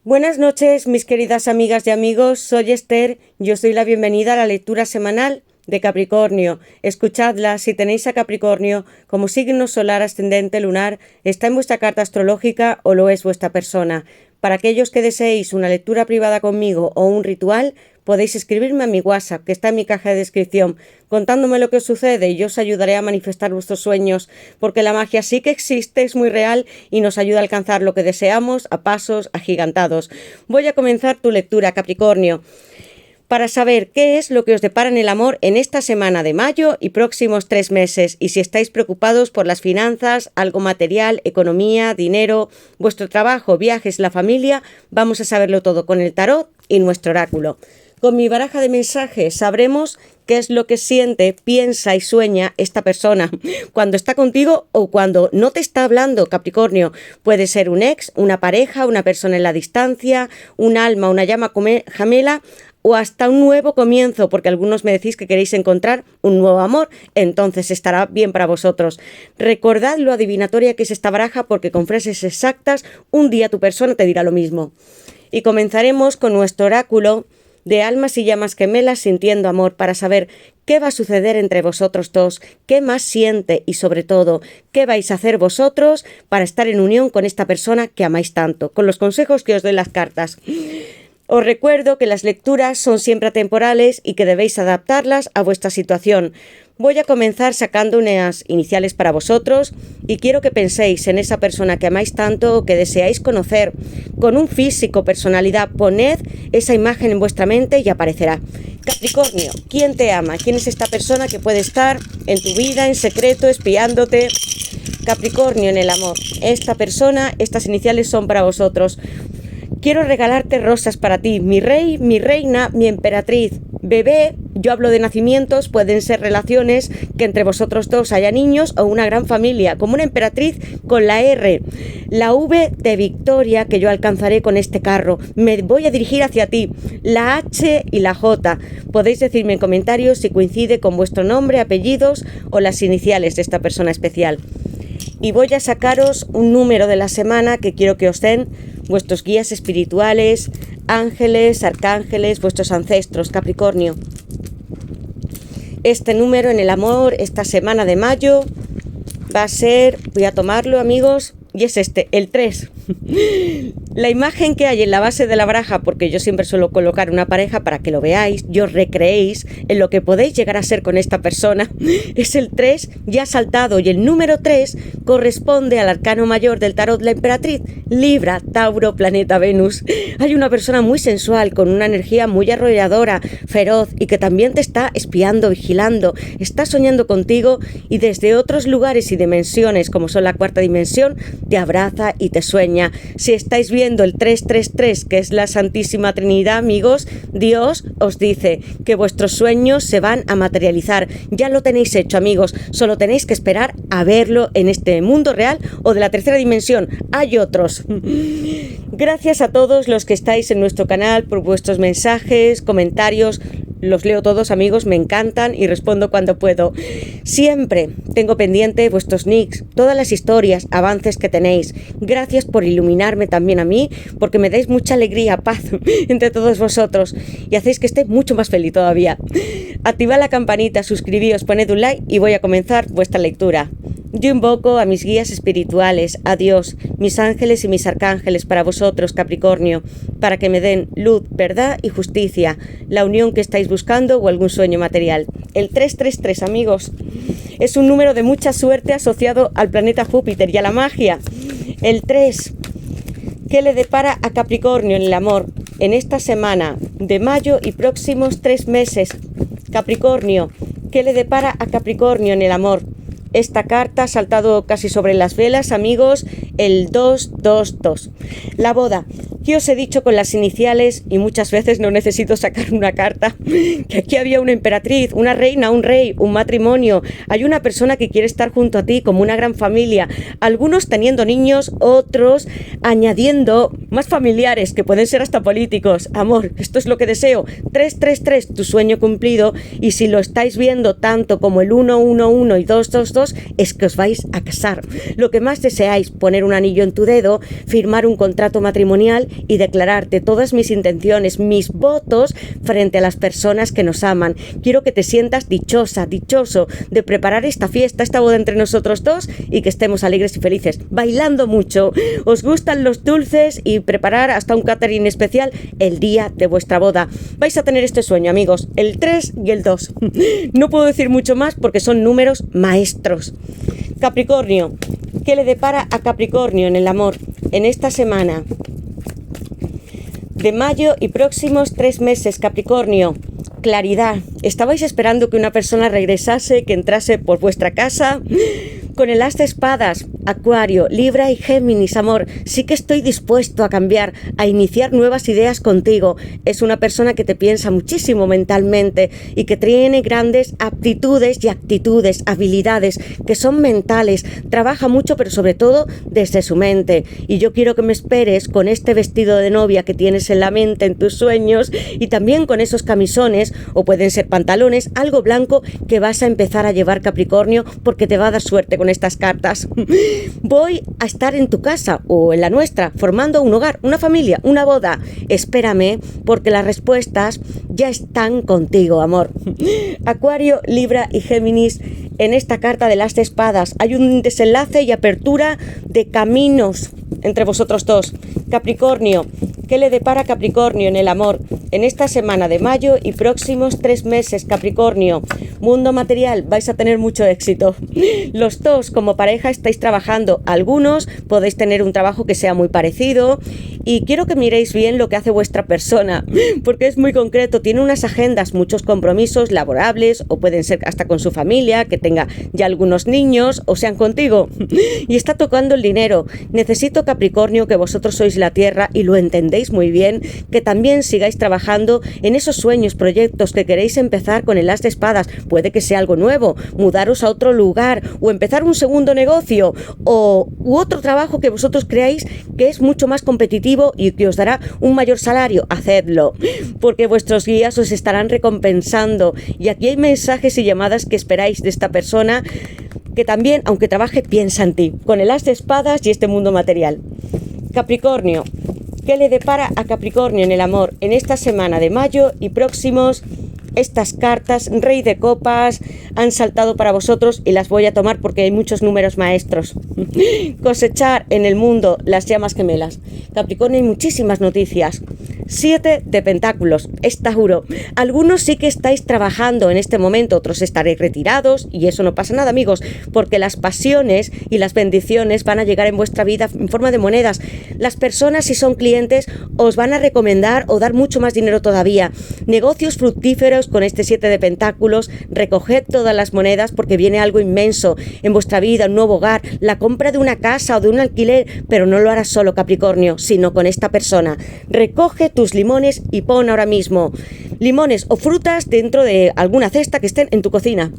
Buenas noches, mis queridas amigas y amigos. Soy Esther y os doy la bienvenida a la lectura semanal de Capricornio. Escuchadla si tenéis a Capricornio como signo solar, ascendente, lunar, está en vuestra carta astrológica o lo es vuestra persona. Para aquellos que deseéis una lectura privada conmigo o un ritual, podéis escribirme a mi WhatsApp, que está en mi caja de descripción, contándome lo que os sucede y yo os ayudaré a manifestar vuestros sueños, porque la magia sí que existe, es muy real y nos ayuda a alcanzar lo que deseamos a pasos agigantados. Voy a comenzar tu lectura, Capricornio, para saber qué es lo que os depara en el amor en esta semana de mayo y próximos 3 meses, y si estáis preocupados por las finanzas, algo material, economía, dinero, vuestro trabajo, viajes, la familia, vamos a saberlo todo con el tarot y nuestro oráculo. Con mi baraja de mensajes sabremos qué es lo que siente, piensa y sueña esta persona cuando está contigo o cuando no te está hablando, Capricornio. Puede ser un ex, una pareja, una persona en la distancia, un alma, una llama gemela o hasta un nuevo comienzo, porque algunos me decís que queréis encontrar un nuevo amor, entonces estará bien para vosotros. Recordad lo adivinatoria que es esta baraja, porque con frases exactas un día tu persona te dirá lo mismo. Y comenzaremos con nuestro oráculo de almas y llamas gemelas sintiendo amor, para saber qué va a suceder entre vosotros dos, qué más siente y sobre todo qué vais a hacer vosotros para estar en unión con esta persona que amáis tanto, con los consejos que os doy las cartas. Os recuerdo que las lecturas son siempre atemporales y que debéis adaptarlas a vuestra situación. Voy a comenzar sacando unas iniciales para vosotros y quiero que penséis en esa persona que amáis tanto o que deseáis conocer. Con un físico, personalidad, poned esa imagen en vuestra mente y aparecerá. Capricornio, ¿quién te ama? ¿Quién es esta persona que puede estar en tu vida, en secreto, espiándote? Capricornio, en el amor. Esta persona, estas iniciales son para vosotros. Quiero regalarte rosas para ti, mi rey, mi reina, mi emperatriz. Bebé, yo hablo de nacimientos, pueden ser relaciones que entre vosotros dos haya niños o una gran familia, como una emperatriz con la R. La V de Victoria, que yo alcanzaré con este carro. Me voy a dirigir hacia ti. La H y la J. Podéis decirme en comentarios si coincide con vuestro nombre, apellidos o las iniciales de esta persona especial. Y voy a sacaros un número de la semana que quiero que os den vuestros guías espirituales, ángeles, arcángeles, vuestros ancestros, Capricornio. Este número en el amor, esta semana de mayo, va a ser, voy a tomarlo, amigos, y es este, el 3. La imagen que hay en la base de la baraja, porque yo siempre suelo colocar una pareja para que lo veáis, y os recreéis en lo que podéis llegar a ser con esta persona, es el 3 ya saltado, y el número 3 corresponde al arcano mayor del tarot, la emperatriz, Libra, Tauro, planeta Venus. Hay una persona muy sensual, con una energía muy arrolladora, feroz, y que también te está espiando, vigilando, está soñando contigo, y desde otros lugares y dimensiones, como son la cuarta dimensión, te abraza y te sueña. Si estáis viendo el 333, que es la Santísima Trinidad, amigos, Dios os dice que vuestros sueños se van a materializar. Ya lo tenéis hecho, amigos, solo tenéis que esperar a verlo en este mundo real o de la tercera dimensión. Hay otros. Gracias a todos los que estáis en nuestro canal por vuestros mensajes, comentarios. Los leo todos, amigos, me encantan y respondo cuando puedo. Siempre tengo pendiente vuestros nicks, todas las historias, avances que tenéis. Gracias por iluminarme también a mí, porque me dais mucha alegría, paz entre todos vosotros y hacéis que esté mucho más feliz todavía. Activad la campanita, suscribíos, poned un like y voy a comenzar vuestra lectura. Yo invoco a mis guías espirituales, a Dios, mis ángeles y mis arcángeles para vosotros, Capricornio, para que me den luz, verdad y justicia, la unión que estáis buscando o algún sueño material. El 333, amigos, es un número de mucha suerte asociado al planeta Júpiter y a la magia. El 3, ¿qué le depara a Capricornio en el amor en esta semana de mayo y próximos 3 meses? Capricornio, ¿qué le depara a Capricornio en el amor? Esta carta ha saltado casi sobre las velas, amigos, el 222. La boda. ¿Qué os he dicho con las iniciales? Y muchas veces no necesito sacar una carta. Que aquí había una emperatriz, una reina, un rey, un matrimonio. Hay una persona que quiere estar junto a ti como una gran familia. Algunos teniendo niños, otros añadiendo más familiares, que pueden ser hasta políticos. Amor, esto es lo que deseo. 333, tu sueño cumplido. Y si lo estáis viendo tanto como el 111 y 222, es que os vais a casar. Lo que más deseáis, poner un anillo en tu dedo, firmar un contrato matrimonial y declararte todas mis intenciones, mis votos frente a las personas que nos aman. Quiero que te sientas dichosa, dichoso de preparar esta fiesta, esta boda entre nosotros dos y que estemos alegres y felices, bailando mucho. ¿Os gustan los dulces? Y preparar hasta un catering especial el día de vuestra boda. Vais a tener este sueño, amigos, el 3 y el 2. No puedo decir mucho más porque son números maestros. Capricornio, ¿qué le depara a Capricornio en el amor en esta semana de mayo y próximos 3 meses? Capricornio, claridad. ¿Estabais esperando que una persona regresase, que entrase por vuestra casa? Con el as de espadas, Acuario, Libra y Géminis, amor, sí que estoy dispuesto a cambiar, a iniciar nuevas ideas contigo. Es una persona que te piensa muchísimo mentalmente y que tiene grandes aptitudes y actitudes, habilidades que son mentales. Trabaja mucho, pero sobre todo desde su mente. Y yo quiero que me esperes con este vestido de novia que tienes en la mente, en tus sueños, y también con esos camisones, o pueden ser pantalones, algo blanco que vas a empezar a llevar, Capricornio, porque te va a dar suerte con estas cartas. Voy a estar en tu casa o en la nuestra, formando un hogar, una familia, una boda. Espérame, porque las respuestas ya están contigo, amor. Acuario, Libra y Géminis, en esta carta de las de espadas hay un desenlace y apertura de caminos entre vosotros dos. Capricornio, ¿qué le depara Capricornio en el amor en esta semana de mayo y próximos 3 meses? Capricornio, mundo material, vais a tener mucho éxito. Los dos como pareja estáis trabajando, algunos podéis tener un trabajo que sea muy parecido, y quiero que miréis bien lo que hace vuestra persona, porque es muy concreto, tiene unas agendas, muchos compromisos laborables, o pueden ser hasta con su familia, que tenga ya algunos niños, o sean contigo, y está tocando el dinero. Necesito, Capricornio, que vosotros sois la tierra y lo entendéis muy bien, que también sigáis trabajando en esos sueños, proyectos que queréis empezar con el as de espadas. Puede que sea algo nuevo, mudaros a otro lugar, o empezar un segundo negocio, u otro trabajo que vosotros creáis que es mucho más competitivo y que os dará un mayor salario. Hacedlo, porque vuestros guías os estarán recompensando, y aquí hay mensajes y llamadas que esperáis de esta persona que también, aunque trabaje, piensa en ti, con el as de espadas y este mundo material. Capricornio, ¿qué le depara a Capricornio en el amor en esta semana de mayo y próximos? Estas cartas, Rey de Copas, han saltado para vosotros y las voy a tomar porque hay muchos números maestros. Cosechar en el mundo las llamas gemelas. Capricornio, hay muchísimas noticias. 7 de pentáculos, es Tauro. Algunos sí que estáis trabajando en este momento, otros estaréis retirados, y eso no pasa nada, amigos, porque las pasiones y las bendiciones van a llegar en vuestra vida en forma de monedas. Las personas, si son clientes, os van a recomendar o dar mucho más dinero todavía. Negocios fructíferos con este 7 de pentáculos. Recoged todas las monedas porque viene algo inmenso en vuestra vida, un nuevo hogar, la compra de una casa o de un alquiler, pero no lo harás solo, Capricornio, sino con esta persona. Recoge tus limones y pon ahora mismo limones o frutas dentro de alguna cesta que estén en tu cocina.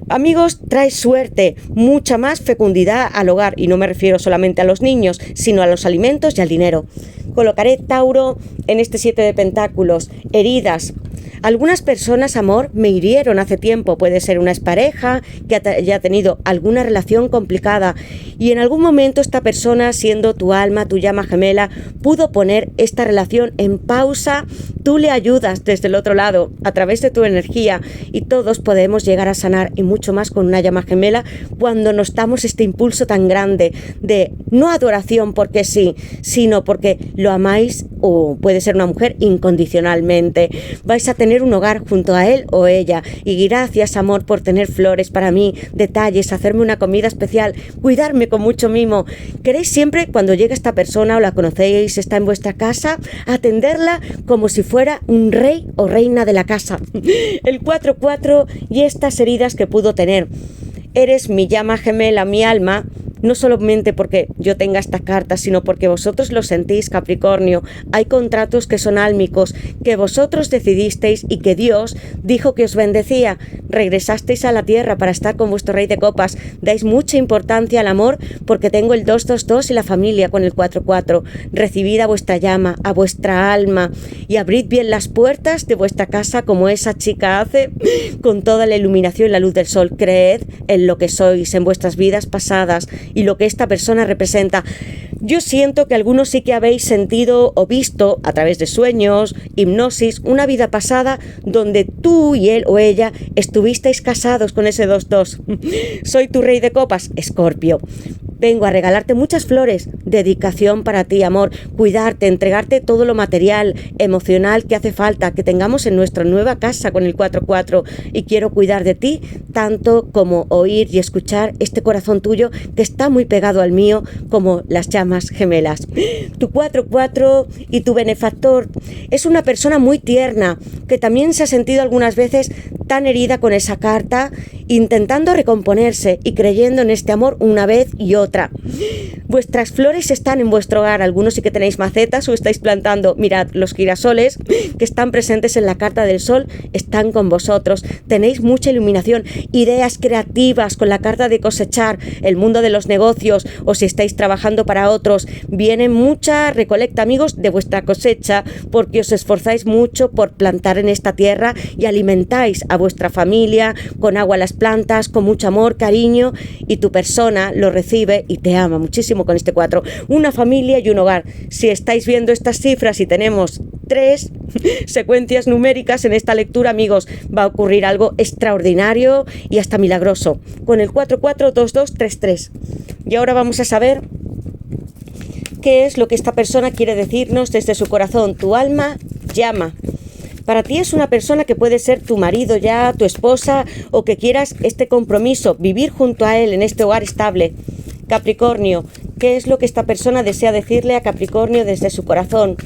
Amigos, trae suerte, mucha más fecundidad al hogar, y no me refiero solamente a los niños, sino a los alimentos y al dinero. Colocaré, Tauro, en este 7 de pentáculos, heridas. Algunas personas, amor, me hirieron hace tiempo. Puede ser una expareja que haya tenido alguna relación complicada, y en algún momento esta persona, siendo tu alma, tu llama gemela, pudo poner esta relación en pausa. Tú le ayudas desde el otro lado a través de tu energía, y todos podemos llegar a sanar, y mucho más con una llama gemela, cuando nos damos este impulso tan grande de no adoración porque sí, sino porque lo amáis, o puede ser una mujer, incondicionalmente. Vais a tener un hogar junto a él o ella, y gracias, amor, por tener flores para mí, detalles, hacerme una comida especial, cuidarme con mucho mimo. Queréis siempre, cuando llega esta persona o la conocéis, está en vuestra casa, atenderla como si fuera un rey o reina de la casa. El 4-4 y estas heridas que pudo tener. Eres mi llama gemela, mi alma, no solamente porque yo tenga esta carta, sino porque vosotros lo sentís, Capricornio. Hay contratos que son álmicos, que vosotros decidisteis y que Dios dijo que os bendecía. Regresasteis a la tierra para estar con vuestro Rey de Copas. Dais mucha importancia al amor porque tengo el 2-2-2 y la familia con el 4-4. Recibid a vuestra llama, a vuestra alma, y abrid bien las puertas de vuestra casa como esa chica hace, con toda la iluminación y la luz del sol. Creed en lo que sois, en vuestras vidas pasadas, y lo que esta persona representa. Yo siento que algunos sí que habéis sentido o visto a través de sueños, hipnosis, una vida pasada donde tú y él o ella estuvisteis casados con ese 2-2. Soy tu rey de copas, Escorpio. Vengo a regalarte muchas flores, dedicación para ti, amor, cuidarte, entregarte todo lo material, emocional que hace falta, que tengamos en nuestra nueva casa con el 4-4. Y quiero cuidar de ti tanto como oír y escuchar este corazón tuyo que está muy pegado al mío como las llamas gemelas. Tu 4-4 y tu benefactor es una persona muy tierna que también se ha sentido algunas veces tan herida con esa carta, intentando recomponerse y creyendo en este amor una vez y otra. Vuestras flores están en vuestro hogar, algunos sí que tenéis macetas o estáis plantando. Mirad, los girasoles que están presentes en la carta del sol están con vosotros. Tenéis mucha iluminación, ideas creativas con la carta de cosechar, el mundo de los negocios o si estáis trabajando para otros. Viene mucha recolecta, amigos, de vuestra cosecha porque os esforzáis mucho por plantar en esta tierra y alimentáis a vuestra familia con agua a las plantas, con mucho amor, cariño, y tu persona lo recibe y te ama muchísimo con este 4. Una familia y un hogar. Si estáis viendo estas cifras y tenemos 3 secuencias numéricas en esta lectura, amigos, va a ocurrir algo extraordinario y hasta milagroso con el 4-4-2-2-3-3. Y ahora vamos a saber qué es lo que esta persona quiere decirnos desde su corazón. Tu alma llama. Para ti es una persona que puede ser tu marido ya, tu esposa, o que quieras este compromiso, vivir junto a él en este hogar estable. Capricornio, ¿qué es lo que esta persona desea decirle a Capricornio desde su corazón?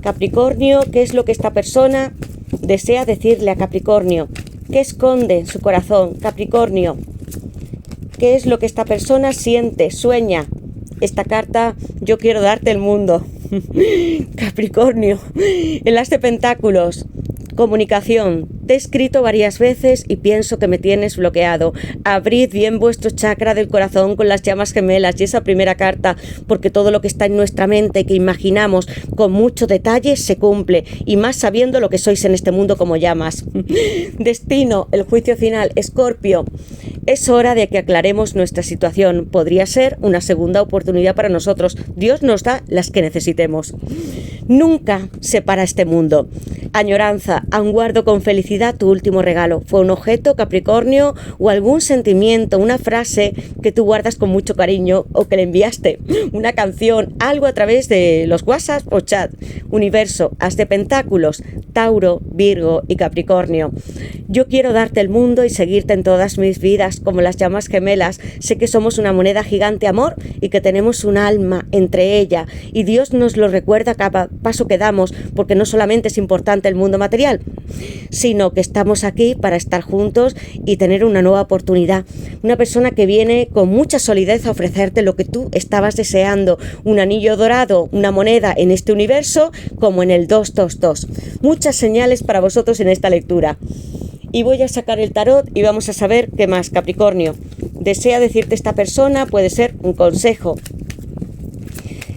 Capricornio, ¿qué es lo que esta persona desea decirle a Capricornio? ¿Qué esconde en su corazón? Capricornio, ¿qué es lo que esta persona siente, sueña? Esta carta, yo quiero darte el mundo. Capricornio, el as de pentáculos, comunicación. Te he escrito varias veces y pienso que me tienes bloqueado. Abrid bien vuestro chakra del corazón con las llamas gemelas y esa primera carta, porque todo lo que está en nuestra mente, que imaginamos con mucho detalle, se cumple, y más sabiendo lo que sois en este mundo como llamas. Destino, el juicio final. Escorpio, es hora de que aclaremos nuestra situación. Podría ser una segunda oportunidad para nosotros. Dios nos da las que necesitemos. Nunca separa este mundo. Añoranza, aún guardo con felicidad tu último regalo. Fue un objeto, Capricornio, o algún sentimiento, una frase que tú guardas con mucho cariño o que le enviaste, una canción, algo a través de los WhatsApp o chat. Universo, as de pentáculos, Tauro, Virgo y Capricornio. Yo quiero darte el mundo y seguirte en todas mis vidas como las llamas gemelas. Sé que somos una moneda gigante, amor, y que tenemos un alma entre ella, y Dios nos lo recuerda cada paso que damos, porque no solamente es importante el mundo material, sino que estamos aquí para estar juntos y tener una nueva oportunidad. Una persona que viene con mucha solidez a ofrecerte lo que tú estabas deseando, un anillo dorado, una moneda en este universo como en el 222. Muchas señales para vosotros en esta lectura. Y voy a sacar el tarot y vamos a saber qué más, Capricornio. Desea decirte esta persona, puede ser un consejo.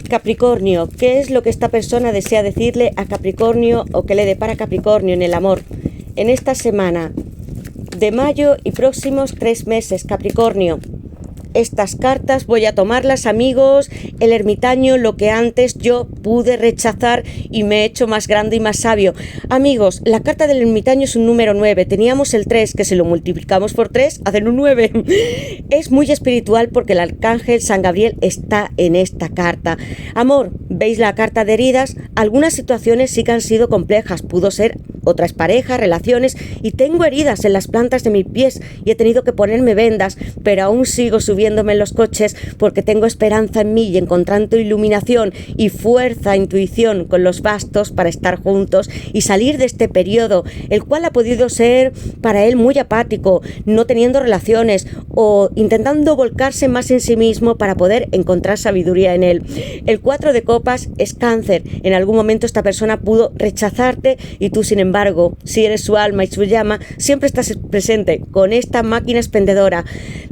Capricornio, ¿qué es lo que esta persona desea decirle a Capricornio o que le depara Capricornio en el amor? En esta semana de mayo y próximos 3 meses, Capricornio. Estas cartas voy a tomarlas, amigos, el ermitaño, lo que antes yo pude rechazar y me he hecho más grande y más sabio. Amigos, la carta del ermitaño es un número 9, teníamos el 3, que si lo multiplicamos por 3, hacen un 9. Es muy espiritual porque el arcángel San Gabriel está en esta carta. Amor, ¿veis la carta de heridas? Algunas situaciones sí que han sido complejas, pudo ser otras parejas, relaciones, y tengo heridas en las plantas de mis pies y he tenido que ponerme vendas, pero aún sigo subiéndome en los coches porque tengo esperanza en mí y encontrando iluminación y fuerza, intuición con los bastos para estar juntos y salir de este periodo, el cual ha podido ser para él muy apático, no teniendo relaciones o intentando volcarse más en sí mismo para poder encontrar sabiduría en él. El 4 de copas es Cáncer. En algún momento esta persona pudo rechazarte y tú, sin embargo, embargo, si eres su alma y su llama, siempre estás presente con esta máquina expendedora.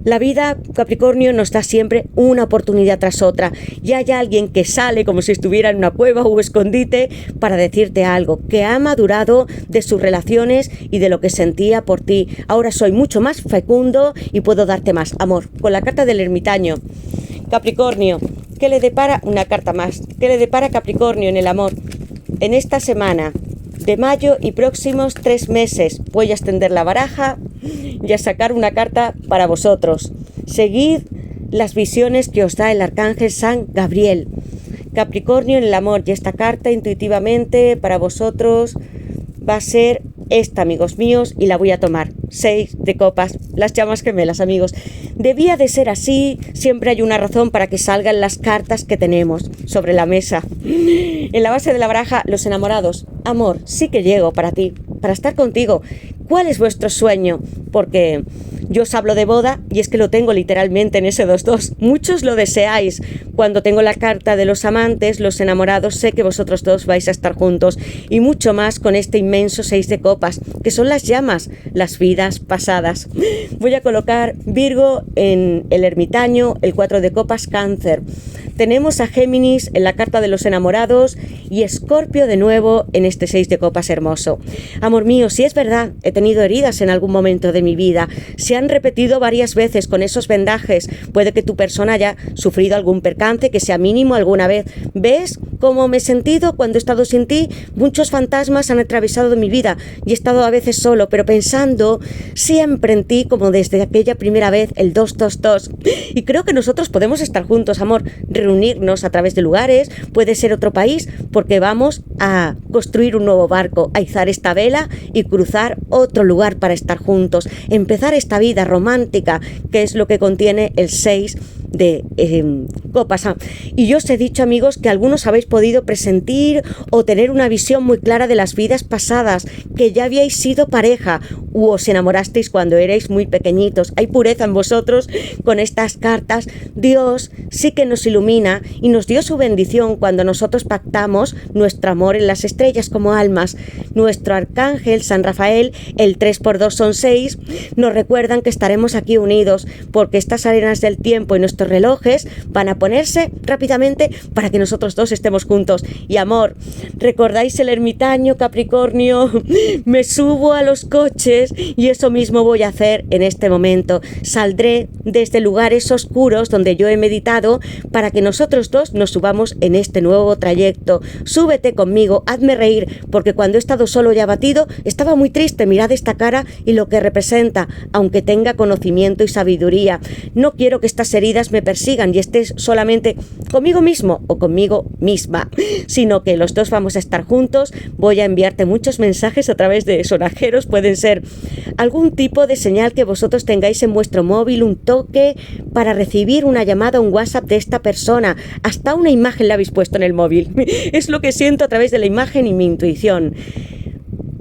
La vida, Capricornio, nos da siempre una oportunidad tras otra y hay alguien que sale como si estuviera en una cueva o escondite para decirte algo, que ha madurado de sus relaciones y de lo que sentía por ti. Ahora soy mucho más fecundo y puedo darte más amor. Con la carta del ermitaño, Capricornio, ¿qué le depara? Una carta más. ¿Qué le depara Capricornio en el amor? En esta semana de mayo y próximos 3 meses voy a extender la baraja y a sacar una carta para vosotros. Seguid las visiones que os da el arcángel San Gabriel. Capricornio en el amor, y esta carta intuitivamente para vosotros va a ser esta, amigos míos, y la voy a tomar. 6 de copas, las llamas gemelas, amigos. Debía de ser así, siempre hay una razón para que salgan las cartas que tenemos sobre la mesa. En la base de la baraja, los enamorados. Amor, sí que llego para ti, para estar contigo. ¿Cuál es vuestro sueño? Porque yo os hablo de boda y es que lo tengo literalmente en ese 2-2. Muchos lo deseáis. Cuando tengo la carta de los amantes, los enamorados, sé que vosotros dos vais a estar juntos. Y mucho más con este inmenso 6 de copas, que son las llamas, las vidas pasadas. Voy a colocar Virgo en el ermitaño, el 4 de copas, Cáncer. Tenemos a Géminis en la carta de los enamorados y Escorpio de nuevo en este 6 de copas hermoso. Amor mío, si es verdad, he tenido heridas en algún momento de mi vida. Se han repetido varias veces con esos vendajes. Puede que tu persona haya sufrido algún percance que sea mínimo alguna vez. ¿Ves cómo me he sentido cuando he estado sin ti? Muchos fantasmas han atravesado mi vida y he estado a veces solo, pero pensando siempre en ti como desde aquella primera vez, el 222. Y creo que nosotros podemos estar juntos, amor, reunirnos a través de lugares, puede ser otro país, porque vamos a construir un nuevo barco, a izar esta vela y cruzar otro lugar para estar juntos, empezar esta vida romántica, que es lo que contiene el 6 de copas. Y yo os he dicho, amigos, que algunos habéis podido presentir o tener una visión muy clara de las vidas pasadas, que ya habíais sido pareja u os enamorasteis cuando erais muy pequeñitos. Hay pureza en vosotros con estas cartas. Dios sí que nos ilumina y nos dio su bendición cuando nosotros pactamos nuestro amor en las estrellas como almas. Nuestro arcángel San Rafael, el 3×2 son 6, nos recuerdan que estaremos aquí unidos, porque estas arenas del tiempo y nuestros relojes van a ponerse rápidamente para que nosotros dos estemos juntos. Y amor, ¿recordáis el ermitaño, Capricornio? Me subo a los coches y eso mismo voy a hacer en este momento. Saldré desde lugares oscuros donde yo he meditado para que nosotros dos nos subamos en este nuevo trayecto. Súbete conmigo, hazme reír, porque cuando he estado solo y abatido estaba muy triste. Mirad esta cara y lo que representa, aunque tenga conocimiento y sabiduría. No quiero que estas heridas me persigan y estés solamente conmigo mismo o conmigo misma, sino que los dos vamos a estar juntos. Voy a enviarte muchos mensajes a través de sonajeros, pueden ser algún tipo de señal que vosotros tengáis en vuestro móvil, un toque para recibir una llamada, un WhatsApp de esta persona, hasta una imagen la habéis puesto en el móvil. Es lo que siento a través de la imagen y mi intuición.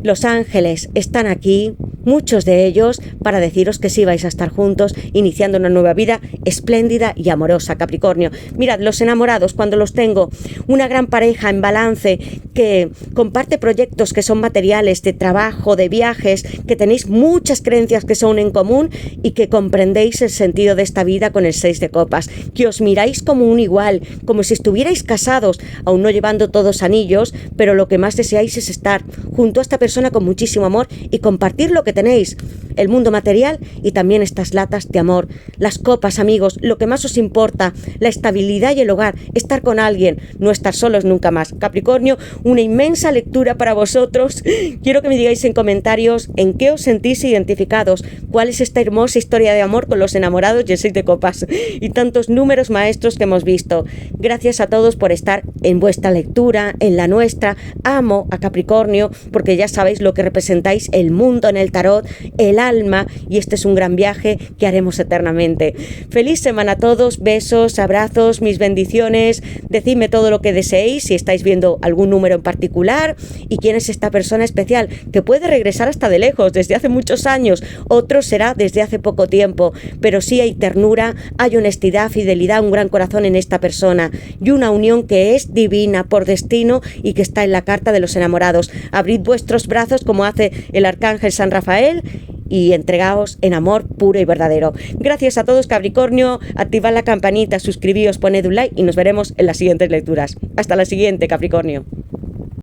Los ángeles están aquí, muchos de ellos, para deciros que sí vais a estar juntos, iniciando una nueva vida espléndida y amorosa, Capricornio. Mirad, los enamorados, cuando los tengo, una gran pareja en balance, que comparte proyectos que son materiales, de trabajo, de viajes, que tenéis muchas creencias que son en común y que comprendéis el sentido de esta vida con el 6 de copas, que os miráis como un igual, como si estuvierais casados, aún no llevando todos anillos, pero lo que más deseáis es estar junto a esta persona con muchísimo amor y compartir lo que tenéis, el mundo material y también estas latas de amor. Las copas, amigos, lo que más os importa, la estabilidad y el hogar, estar con alguien, no estar solos nunca más. Capricornio, una inmensa lectura para vosotros. Quiero que me digáis en comentarios en qué os sentís identificados, cuál es esta hermosa historia de amor con los enamorados y el 6 de copas y tantos números maestros que hemos visto. Gracias a todos por estar en vuestra lectura, en la nuestra. Amo a Capricornio porque ya sabéis lo que representáis, el mundo en el tarot, el alma y este es un gran viaje que haremos eternamente. Feliz semana a todos, besos, abrazos, mis bendiciones, decidme todo lo que deseéis, si estáis viendo algún número en particular y quién es esta persona especial que puede regresar hasta de lejos, desde hace muchos años, otro será desde hace poco tiempo, pero sí hay ternura, hay honestidad, fidelidad, un gran corazón en esta persona y una unión que es divina por destino y que está en la carta de los enamorados. Abrid vuestros brazos como hace el arcángel San Rafael y entregaos en amor puro y verdadero. Gracias a todos, Capricornio, activad la campanita, suscribíos, poned un like y nos veremos en las siguientes lecturas. Hasta la siguiente, Capricornio.